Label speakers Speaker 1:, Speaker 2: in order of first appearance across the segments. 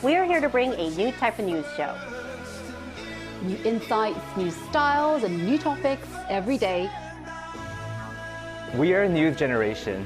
Speaker 1: We are here to bring a new type of news show.
Speaker 2: New insights, new styles, and new topics every day.
Speaker 3: We are a news generation.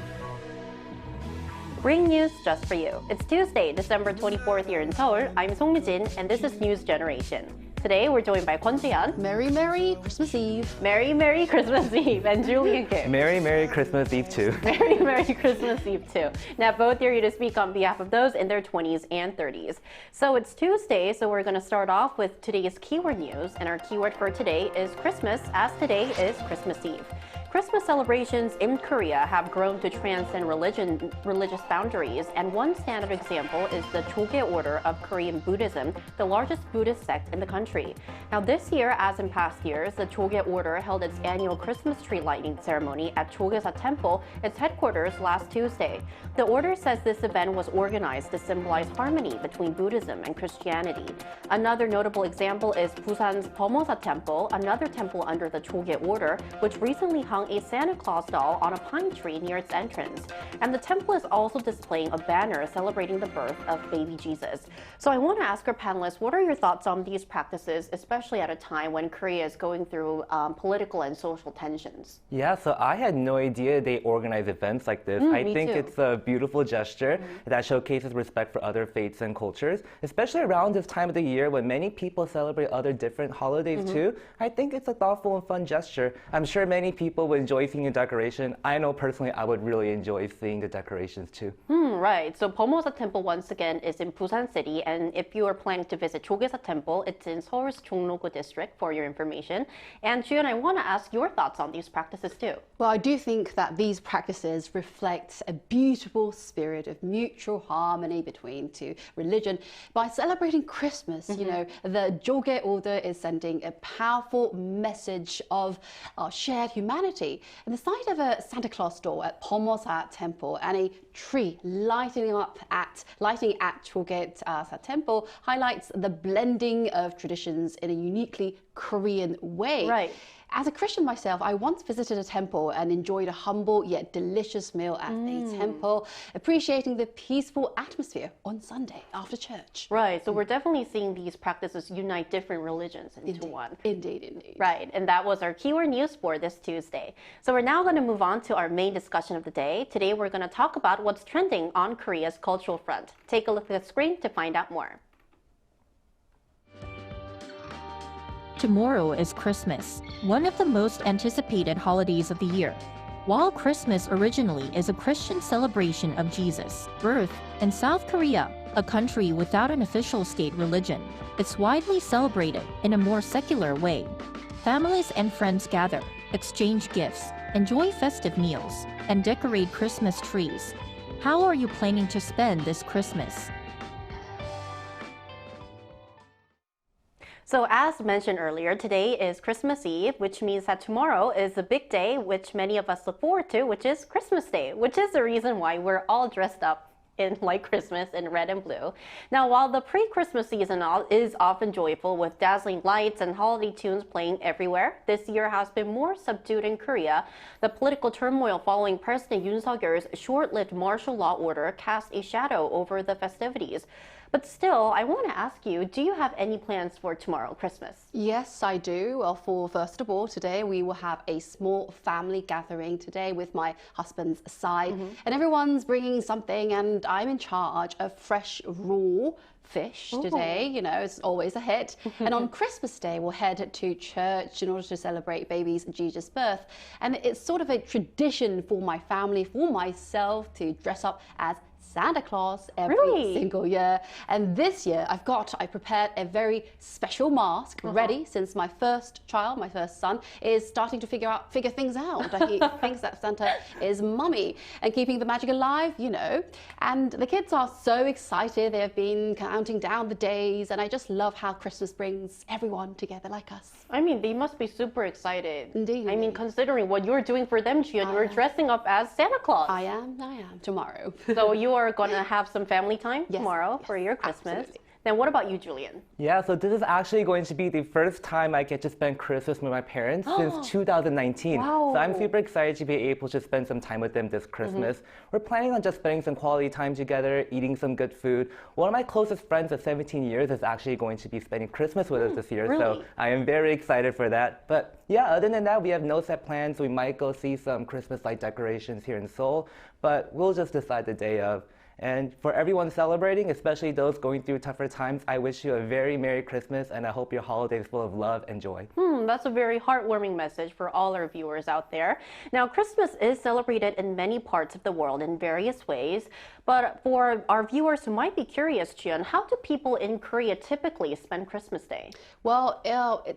Speaker 1: Bring news just for you. It's Tuesday, December 24th here in Seoul. I'm Song Mi-jin, and this is News Generation. Today, we're joined by Kwon Ji-hyun.
Speaker 2: Merry, Merry Christmas Eve.
Speaker 1: Merry, Merry Christmas Eve. And Julian Kim.
Speaker 3: Merry, Merry Christmas Eve too.
Speaker 1: Merry, Merry Christmas Eve too. Now, both are here to speak on behalf of those in their 20s and 30s. So it's Tuesday, so we're going to start off with today's keyword news. And our keyword for today is Christmas, as today is Christmas Eve. Christmas celebrations in Korea have grown to transcend religious boundaries, and one standard example is the Choge Order of Korean Buddhism, the largest Buddhist sect in the country. Now this year, as in past years, the Choge Order held its annual Christmas tree lighting ceremony at Chogesa Temple, its headquarters, last Tuesday. The order says this event was organized to symbolize harmony between Buddhism and Christianity. Another notable example is Busan's Pomosa Temple, another temple under the Choge Order, which recently hung a Santa Claus doll on a pine tree near its entrance. And the temple is also displaying a banner celebrating the birth of baby Jesus. So I want to ask our panelists, what are your thoughts on these practices, especially at a time when Korea is going through political and social tensions?
Speaker 3: Yeah, so I had no idea they organize events like this. I think it's a beautiful gesture that showcases respect for other faiths and cultures, especially around this time of the year when many people celebrate other different holidays too. I think it's a thoughtful and fun gesture. I'm sure many people would enjoy seeing a decoration. I know personally I would really enjoy seeing the decorations too.
Speaker 1: Right. So Pomosa Temple once again is in Busan City, and if you are planning to visit Chogesa Temple, it's in Seoul's Jongno-gu district for your information. And Juyeon, I want to ask your thoughts on these practices too.
Speaker 2: Well, I do think that these practices reflect a beautiful spirit of mutual harmony between two religions. By celebrating Christmas, you know, the Choge Order is sending a powerful message of shared humanity. And the sight of a Santa Claus doll at Pomosa Temple and a tree lighting at Choge Temple highlights the blending of traditions in a uniquely Korean way.
Speaker 1: Right.
Speaker 2: As a Christian myself, I once visited a temple and enjoyed a humble yet delicious meal at a temple, appreciating the peaceful atmosphere on Sunday after church.
Speaker 1: Right, so we're definitely seeing these practices unite different religions into one.
Speaker 2: Indeed, indeed.
Speaker 1: Right, and that was our keyword news for this Tuesday. So we're now going to move on to our main discussion of the day. Today we're going to talk about what's trending on Korea's cultural front. Take a look at the screen to find out more.
Speaker 4: Tomorrow is Christmas, one of the most anticipated holidays of the year. While Christmas originally is a Christian celebration of Jesus' birth, in South Korea, a country without an official state religion, it's widely celebrated in a more secular way. Families and friends gather, exchange gifts, enjoy festive meals, and decorate Christmas trees. How are you planning to spend this Christmas?
Speaker 1: So as mentioned earlier, today is Christmas Eve, which means that tomorrow is a big day, which many of us look forward to, which is Christmas Day, which is the reason why we're all dressed up in like Christmas in red and blue. Now, while the pre-Christmas season is often joyful with dazzling lights and holiday tunes playing everywhere, this year has been more subdued in Korea. The political turmoil following President Yoon Suk-yeol's short-lived martial law order cast a shadow over the festivities. But still, I want to ask you, do you have any plans for tomorrow, Christmas?
Speaker 2: Yes, I do. Well, first of all, today we will have a small family gathering today with my husband's side. And everyone's bringing something, and I'm in charge of fresh raw fish today. You know, it's always a hit. And on Christmas Day, we'll head to church in order to celebrate baby's Jesus' birth. And it's sort of a tradition for my family, for myself, to dress up as Santa Claus every single year. And this year I prepared a very special mask ready, since my first child, my first son, is starting to figure things out. He thinks that Santa is mummy and keeping the magic alive, you know. And the kids are so excited. They have been counting down the days, and I just love how Christmas brings everyone together like us.
Speaker 1: I mean, they must be super excited.
Speaker 2: Indeed.
Speaker 1: I mean, considering what you're doing for them, Juyeon, you're dressing up as Santa Claus.
Speaker 2: I am, tomorrow.
Speaker 1: So you are going to have some family time tomorrow for your Christmas.
Speaker 2: Absolutely.
Speaker 1: Then what about you, Julian?
Speaker 3: Yeah, so this is actually going to be the first time I get to spend Christmas with my parents since 2019.
Speaker 1: Wow.
Speaker 3: So I'm super excited to be able to spend some time with them this Christmas. We're planning on just spending some quality time together, eating some good food. One of my closest friends of 17 years is actually going to be spending Christmas with us this year.
Speaker 1: Really?
Speaker 3: So I am very excited for that. But yeah, other than that, we have no set plans. We might go see some Christmas light decorations here in Seoul, but we'll just decide the day of. And for everyone celebrating, especially those going through tougher times, I wish you a very Merry Christmas, and I hope your holiday is full of love and joy.
Speaker 1: That's a very heartwarming message for all our viewers out there. Now, Christmas is celebrated in many parts of the world in various ways, but for our viewers who might be curious, Jian, how do people in Korea typically spend Christmas Day?
Speaker 2: Well,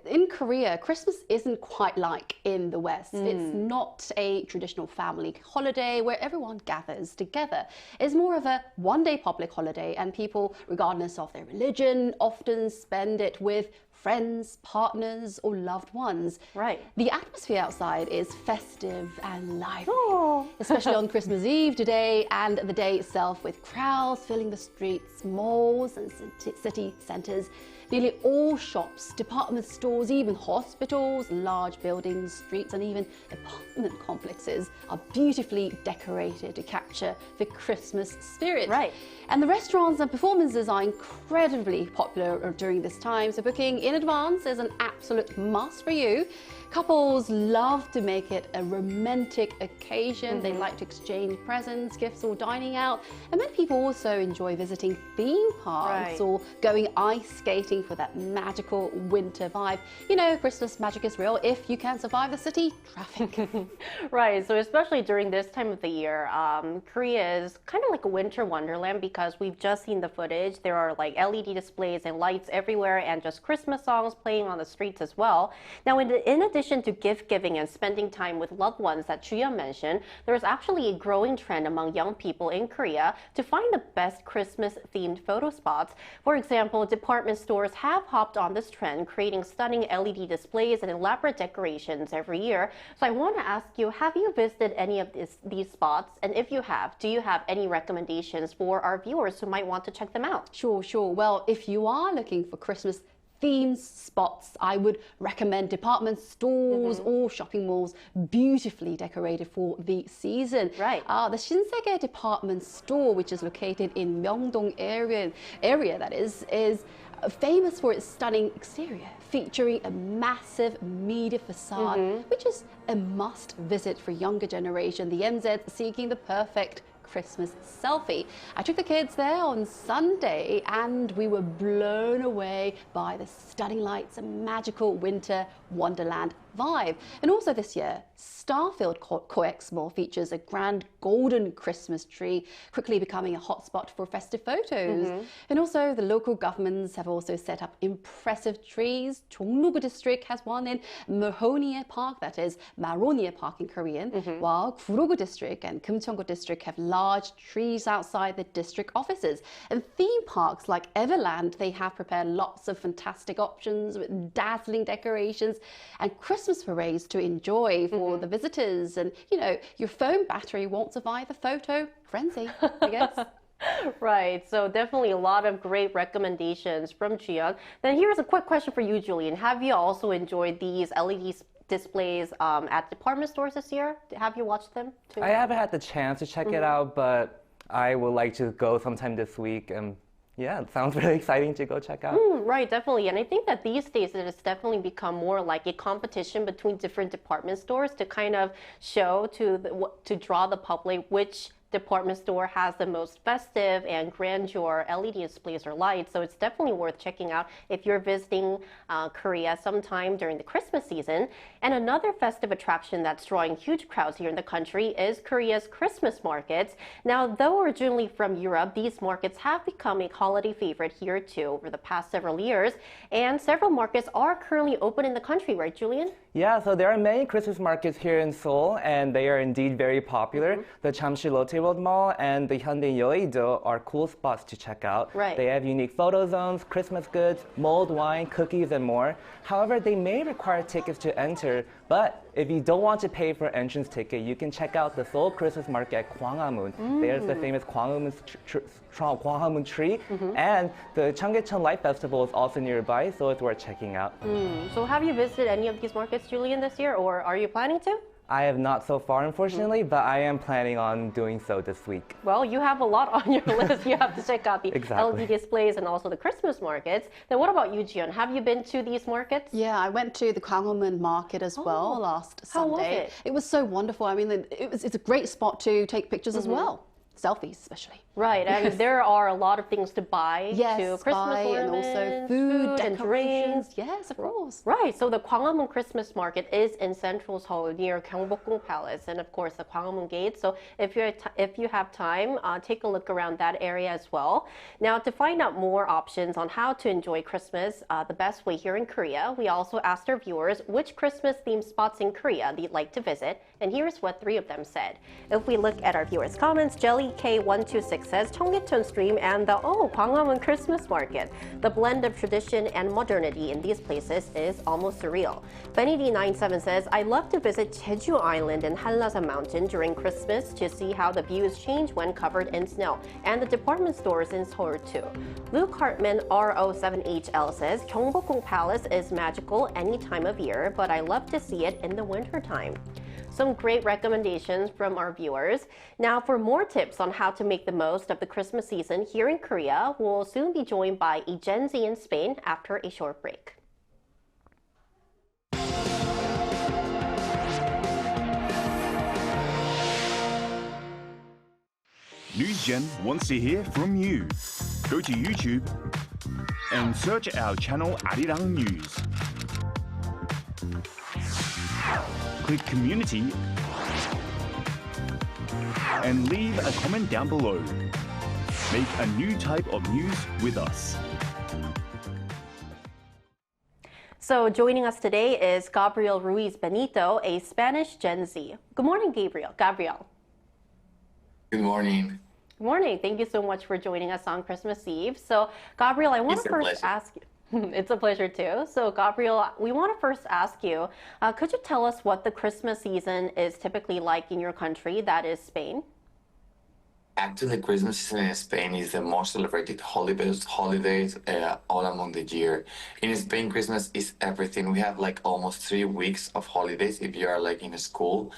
Speaker 2: in Korea, Christmas isn't quite like in the West. It's not a traditional family holiday where everyone gathers together. It's more of a one-day public holiday, and people, regardless of their religion, often spend it with friends, partners, or loved ones.
Speaker 1: Right.
Speaker 2: The atmosphere outside is festive and lively, especially on Christmas Eve today and the day itself, with crowds filling the streets, malls, and city centers. Nearly all shops, department stores, even hospitals, large buildings, streets, and even apartment complexes are beautifully decorated to capture the Christmas spirit.
Speaker 1: Right.
Speaker 2: And the restaurants and performances are incredibly popular during this time, so booking in advance is an absolute must for you. Couples love to make it a romantic occasion. They like to exchange presents, gifts, or dining out. And many people also enjoy visiting theme parks or going ice skating for that magical winter vibe. You know, Christmas magic is real if you can survive the city traffic.
Speaker 1: Right, so especially during this time of the year, Korea is kind of like a winter wonderland because we've just seen the footage. There are like LED displays and lights everywhere and just Christmas songs playing on the streets as well. Now, in addition to gift giving and spending time with loved ones that Juyeon mentioned, there is actually a growing trend among young people in Korea to find the best Christmas-themed photo spots. For example, department stores have hopped on this trend, creating stunning LED displays and elaborate decorations every year. So I want to ask you, have you visited any of these spots? And if you have, do you have any recommendations for our viewers who might want to check them out?
Speaker 2: Sure. Well, if you are looking for Christmas themed spots, I would recommend department stores or shopping malls beautifully decorated for the season.
Speaker 1: Right.
Speaker 2: The Shinsegae department store, which is located in Myeongdong area that is famous for its stunning exterior, featuring a massive media facade, which is a must visit for younger generation. The MZ seeking the perfect Christmas selfie. I took the kids there on Sunday and we were blown away by the stunning lights and magical winter wonderland vibe. And also this year, Starfield Coex Mall features a grand golden Christmas tree, quickly becoming a hotspot for festive photos. And also the local governments have also set up impressive trees. Jongno-gu district has one in Maronia Park, that is Maronia Park in Korean, while Gurogu district and Kumcheongu district have large trees outside the district offices. And theme parks like Everland, they have prepared lots of fantastic options with dazzling decorations and Christmas parades to enjoy for the visitors. And, you know, your phone battery won't survive the photo frenzy, I guess.
Speaker 1: Right, so definitely a lot of great recommendations from Jiyeon. Then here's a quick question for you, Julian. Have you also enjoyed these LED displays at department stores this year? Have you watched them too?
Speaker 3: I haven't had the chance to check it out, but I would like to go sometime this week. Yeah, it sounds really exciting to go check out.
Speaker 1: Right, definitely. And I think that these days it has definitely become more like a competition between different department stores to kind of show to draw the public which department store has the most festive and grandeur LED displays or lights. So it's definitely worth checking out if you're visiting Korea sometime during the Christmas season. And another festive attraction that's drawing huge crowds here in the country is Korea's Christmas markets. Now, though originally from Europe, these markets have become a holiday favorite here too over the past several years. And several markets are currently open in the country, right, Julian?
Speaker 3: Yeah, so there are many Christmas markets here in Seoul, and they are indeed very popular. The Chamsi Lotte Road Mall and the Hyundai Yeouido are cool spots to check out.
Speaker 1: Right.
Speaker 3: They have unique photo zones, Christmas goods, mulled wine, cookies, and more. However, they may require tickets to enter, But if you don't want to pay for entrance ticket, you can check out the Seoul Christmas market at Gwanghwamun. There's the famous Gwanghwamun tree, and the Cheonggyecheon Light Festival is also nearby, so it's worth checking out.
Speaker 1: So have you visited any of these markets, Julian, this year, or are you planning to?
Speaker 3: I have not so far, unfortunately, but I am planning on doing so this week.
Speaker 1: Well, you have a lot on your list. You have to check out the LED displays and also the Christmas markets. Then what about you, Jiyeon? Have you been to these markets?
Speaker 2: Yeah, I went to the Gwanghwamun market as well last Sunday.
Speaker 1: How was it?
Speaker 2: It was so wonderful. I mean, it's a great spot to take pictures as well. Selfies, especially.
Speaker 1: Right, and there are a lot of things to buy to Christmas
Speaker 2: buy
Speaker 1: ornaments,
Speaker 2: and also food
Speaker 1: and drinks.
Speaker 2: Yes, of course.
Speaker 1: Right, so the Gwanghwamun Christmas Market is in central Seoul near Gyeongbokgung Palace and of course the Gwanghwamun Gate. So if you have time, take a look around that area as well. Now to find out more options on how to enjoy Christmas the best way here in Korea, we also asked our viewers which Christmas themed spots in Korea they'd like to visit, and here's what 3 of them said. If we look at our viewers' comments, Jelly K126 says Cheonggyecheon Stream and the Gwanghwamun Christmas Market. The blend of tradition and modernity in these places is almost surreal. Benny D97 says, I love to visit Jeju Island and Hallasa Mountain during Christmas to see how the views change when covered in snow, and the department stores in Seoul too. Luke Hartman RO7HL says, Gyeongbokgung Palace is magical any time of year, but I love to see it in the winter time. Some great recommendations from our viewers. Now, for more tips on how to make the most of the Christmas season here in Korea, we'll soon be joined by a Gen Z in Spain after a short break.
Speaker 5: NewsGen wants to hear from you. Go to YouTube and search our channel Arirang News. Click Community and leave a comment down below. Make a new type of news with us.
Speaker 1: So joining us today is Gabriel Ruiz Benito, a Spanish Gen Z. Good morning, Gabriel.
Speaker 6: Good morning.
Speaker 1: Good morning. Thank you so much for joining us on Christmas Eve. So, Gabriel, I want to first ask you. It's a pleasure too. So, Gabriel, we want to first ask you, could you tell us what the Christmas season is typically like in your country, that is Spain?
Speaker 6: Actually, Christmas season in Spain is the most celebrated holidays all among the year. In Spain, Christmas is everything. We have like almost 3 weeks of holidays if you are like in a school.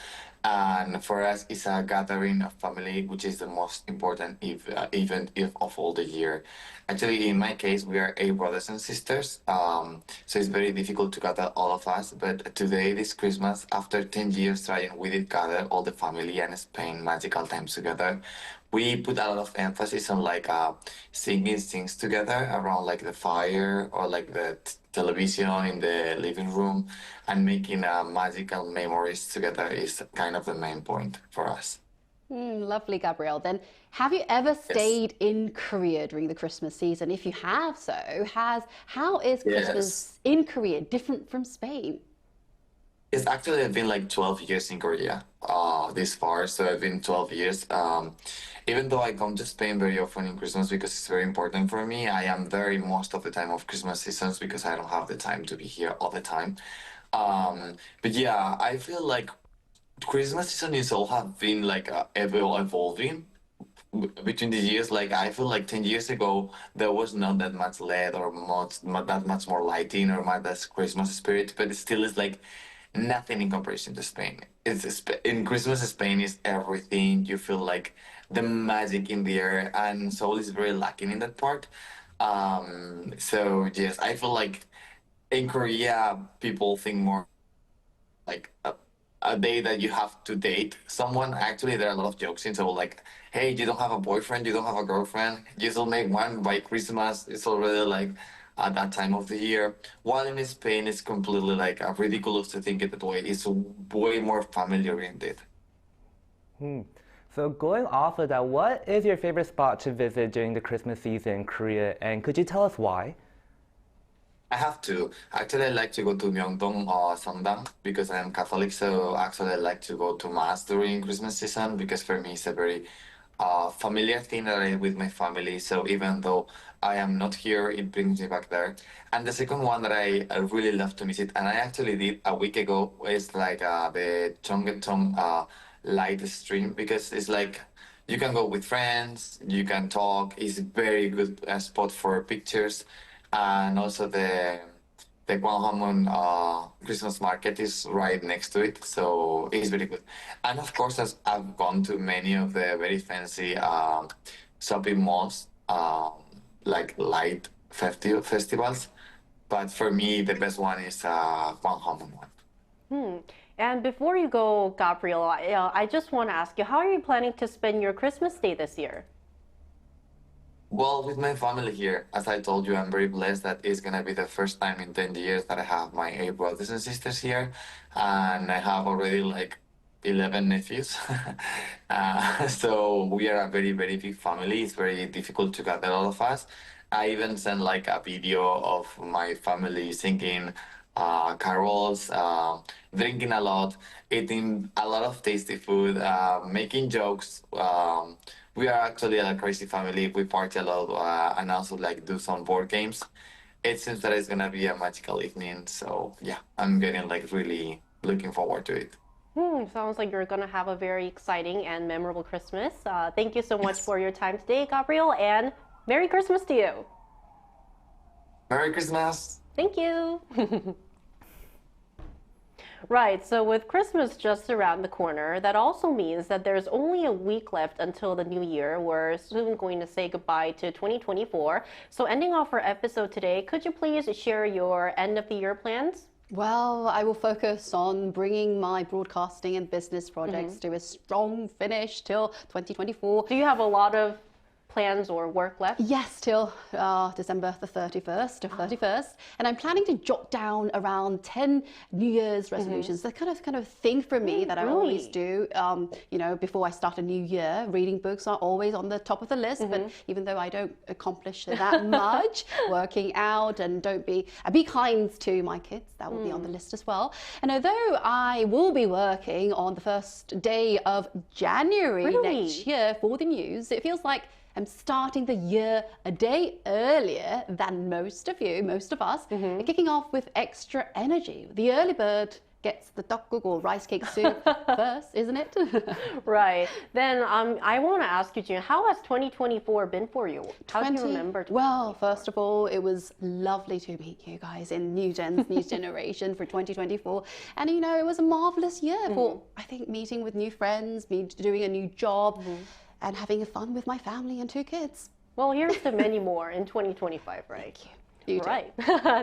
Speaker 6: And for us, it's a gathering of family, which is the most important event of all the year. Actually, in my case, we are 8 brothers and sisters, so it's very difficult to gather all of us. But today, this Christmas, after 10 years trying, we did gather all the family and spend magical times together. We put a lot of emphasis on like singing things together around like the fire or like the television in the living room, and making magical memories together is kind of the main point for us.
Speaker 2: Lovely, Gabrielle. Then, have you ever stayed in Korea during the Christmas season? If you have how is Christmas in Korea different from Spain?
Speaker 6: It's actually, I've been like 12 years in Korea this far, so I've been 12 years. Even though I come to Spain very often in Christmas because it's very important for me, I am there most of the time of Christmas seasons because I don't have the time to be here all the time. But yeah, I feel like Christmas season is all have been like evolving between the years. Like I feel like 10 years ago there was not that much LED or that much more lighting or much that Christmas spirit, but it still is like nothing in comparison to Spain. In Christmas, Spain is everything. You feel like the magic in the air, and Seoul is very lacking in that part. So yes, I feel like in Korea people think more like a day that you have to date someone. Actually, there are a lot of jokes in Seoul like, hey, you don't have a boyfriend, you don't have a girlfriend, you still make one by Christmas. It's already like at that time of the year. While in Spain, it's completely like ridiculous to think it that way. It's way more family oriented.
Speaker 3: So going off of that, what is your favorite spot to visit during the Christmas season in Korea? And could you tell us why?
Speaker 6: I have to. Actually, I like to go to Myeongdong or Songdang because I am Catholic. So actually, I like to go to Mass during Christmas season because for me, it's a very familiar thing that I did with my family. So even though I am not here, it brings me back there. And the second one that I really love to visit, and I actually did a week ago, is like the Chongetong light stream, because it's like you can go with friends, you can talk. It's a very good spot for pictures, and also the Gwanghwamun Christmas market is right next to it, so it's very good. And of course, as I've gone to many of the very fancy shopping malls, like light festivals, but for me, the best one is Gwanghwamun one.
Speaker 1: And before you go, Gabriel, I just want to ask you, how are you planning to spend your Christmas day this year?
Speaker 6: Well, with my family here, as I told you, I'm very blessed that it's gonna be the first time in 10 years that I have my 8 brothers and sisters here, and I have already like 11 nephews. So we are a very, very big family. It's very difficult to gather all of us. I even sent like a video of my family singing carols, drinking a lot, eating a lot of tasty food, making jokes. We are actually a crazy family. We party a lot and also like do some board games. It seems that it's gonna be a magical evening. So yeah, I'm getting like really looking forward to it.
Speaker 1: Sounds like you're going to have a very exciting and memorable Christmas. Thank you so much for your time today, Gabriel, and Merry Christmas to you.
Speaker 6: Merry Christmas.
Speaker 1: Thank you. Right, so with Christmas just around the corner, that also means that there's only a week left until the new year. We're soon going to say goodbye to 2024. So ending off our episode today, could you please share your end of the year plans?
Speaker 2: Well, I will focus on bringing my broadcasting and business projects to a strong finish till 2024.
Speaker 1: Do you have a lot of plans or work left?
Speaker 2: Yes, till December the 31st or 31st. And I'm planning to jot down around 10 New Year's resolutions. The kind of thing for me that I always do, you know, before I start a new year. Reading books are always on the top of the list, but even though I don't accomplish that much, working out and be kind to my kids, that will be on the list as well. And although I will be working on the first day of January next year for the news, it feels like I'm starting the year a day earlier than most of us, and kicking off with extra energy. The early bird gets the tteokguk or rice cake soup first, isn't it?
Speaker 1: Right. Then I want to ask you, June, how has 2024 been for you? How do you remember 2024?
Speaker 2: Well, first of all, it was lovely to meet you guys in New Generation for 2024. And, you know, it was a marvelous year for, I think, meeting with new friends, doing a new job, and having fun with my family and 2 kids.
Speaker 1: Well, here's to many more in 2025, right?
Speaker 2: Thank you.
Speaker 1: Right.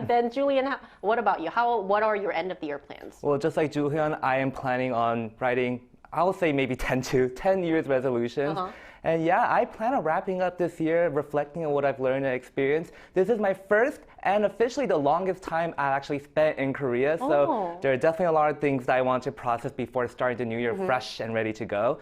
Speaker 1: Then, Julian, what about you? What are your end of the year plans?
Speaker 3: Well, just like Julian, I am planning on writing, I will say maybe 10 years resolutions. And yeah, I plan on wrapping up this year, reflecting on what I've learned and experienced. This is my first and officially the longest time I actually spent in Korea. So there are definitely a lot of things that I want to process before starting the new year fresh and ready to go.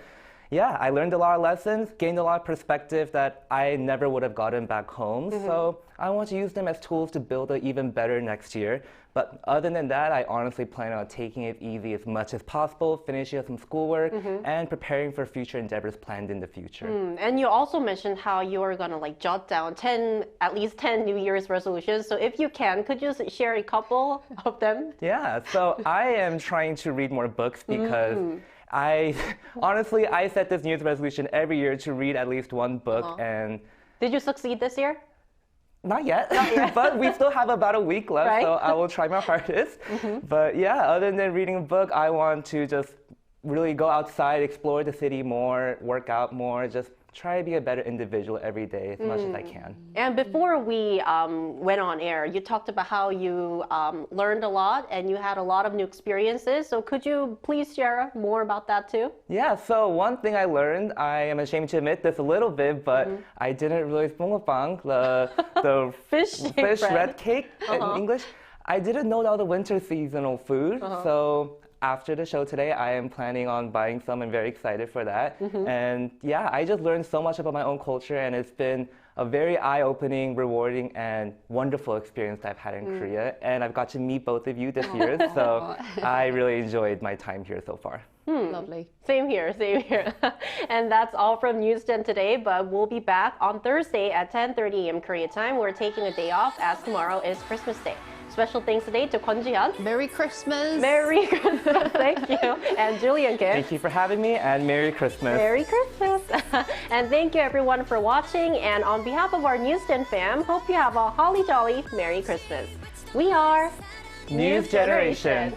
Speaker 3: Yeah, I learned a lot of lessons, gained a lot of perspective that I never would have gotten back home. So I want to use them as tools to build an even better next year. But other than that, I honestly plan on taking it easy as much as possible, finishing up some schoolwork, and preparing for future endeavors planned in the future.
Speaker 1: And you also mentioned how you are going to like jot down at least 10 New Year's resolutions. So if you can, could you share a couple of them?
Speaker 3: Yeah, so I am trying to read more books because I set this New Year's resolution every year to read at least one book. And
Speaker 1: did you succeed this year?
Speaker 3: Not yet, but we still have about a week left, so I will try my hardest. But yeah, other than reading a book, I want to just really go outside, explore the city more, work out more, just try to be a better individual every day as much as I can.
Speaker 1: And before we went on air, you talked about how you learned a lot and you had a lot of new experiences. So could you please share more about that too?
Speaker 3: Yeah, so one thing I learned, I am ashamed to admit this a little bit, but I didn't realize bungeopang, the fish red cake in English. I didn't know all the winter seasonal food, so after the show today, I am planning on buying some and very excited for that. And yeah, I just learned so much about my own culture, and it's been a very eye-opening, rewarding, and wonderful experience I've had in Korea. And I've got to meet both of you this year, so I really enjoyed my time here so far.
Speaker 2: Lovely.
Speaker 1: Same here, same here. And that's all from Newsden today, but we'll be back on Thursday at 10:30 a.m. Korea time. We're taking a day off as tomorrow is Christmas Day. Special thanks today to Kwon Ji-hyun.
Speaker 2: Merry Christmas.
Speaker 1: Merry Christmas, thank you. And Julian Kim.
Speaker 3: Thank you for having me, and Merry Christmas.
Speaker 1: Merry Christmas. And thank you everyone for watching. And on behalf of our Newsden fam, hope you have a holly jolly Merry Christmas. We are
Speaker 3: News Generation.